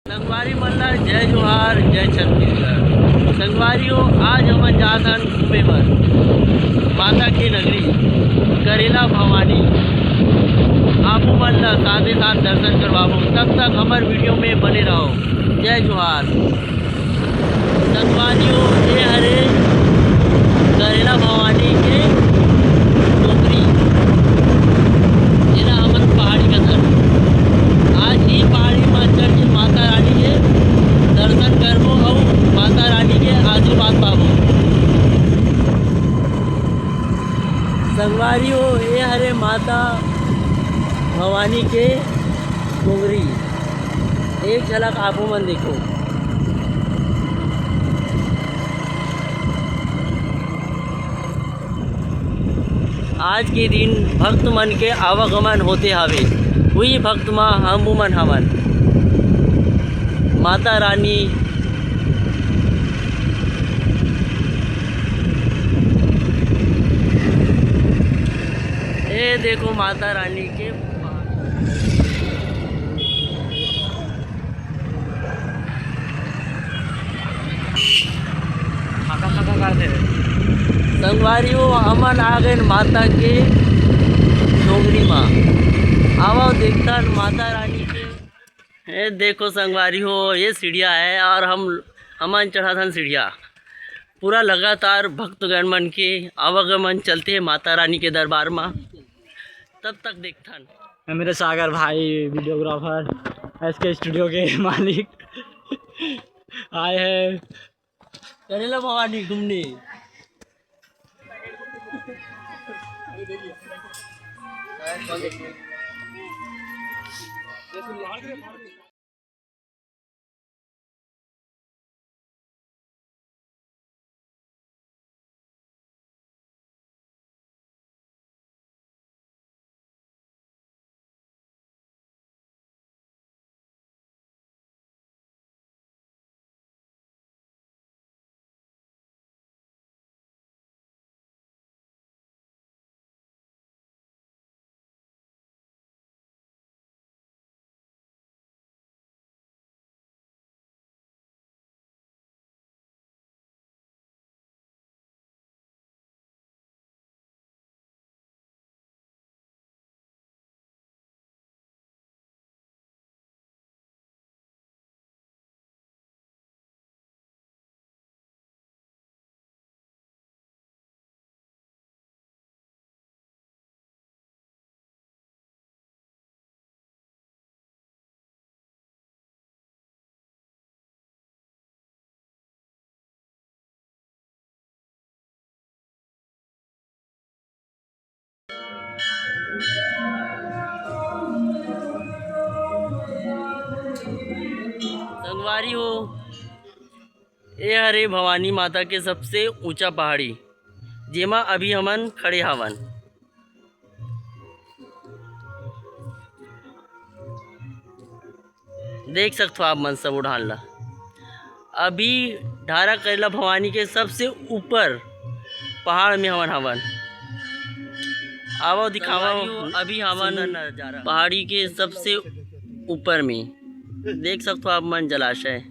संगवारी मल्ला जय जोहार जय छत्तीसगढ़। संगवारियों आज हम जाथन घूमे बर माता की नगरी करेला भवानी। आपू मन ला साथे साथ दर्शन करवाबो, तब तक हमार वीडियो में बने रहो। जय जोहार। संगवारियों ये हरे करेला भवानी के डोंगरी जेला हमन पहाड़ी का दर आज ही पहाड़ी में चढ़ के माता रानी के दर्शन करबो और माता रानी के आशीर्वाद पाबो। संगवारियों ये हरे माता भवानी के डोंगरी, एक झलक आपो मन देखो। आज के दिन भक्त मन के आवागमन होते हवे, वही भक्त माँ हम मन हवन। माता रानी ये देखो माता रानी के संगवारियों हमन आ गए माता के डोंगरी माँ। आओ देखता माता रानी के। ये देखो संगवारियों ये सीढ़िया है और हमन चढ़ाथन सीढ़िया। पूरा लगातार भक्तगण मन के आवागमन चलते हैं माता रानी के दरबार में। तब तक देखथन मेरे सागर भाई वीडियोग्राफर एसके स्टूडियो के मालिक आए हैं करेला भवानी घूमने। संगवारी हो ये हरे भवानी माता के सबसे ऊंचा पहाड़ी जेमा अभी हमन खड़े हवन। देख सकते हो आप मन सब उड़ान ला। अभी ढारा करेला भवानी के सबसे ऊपर पहाड़ में हमन हवन। आवो दिखावा अभी हमन पहाड़ी के सबसे ऊपर में देख सकते हो आप मन जलाशय।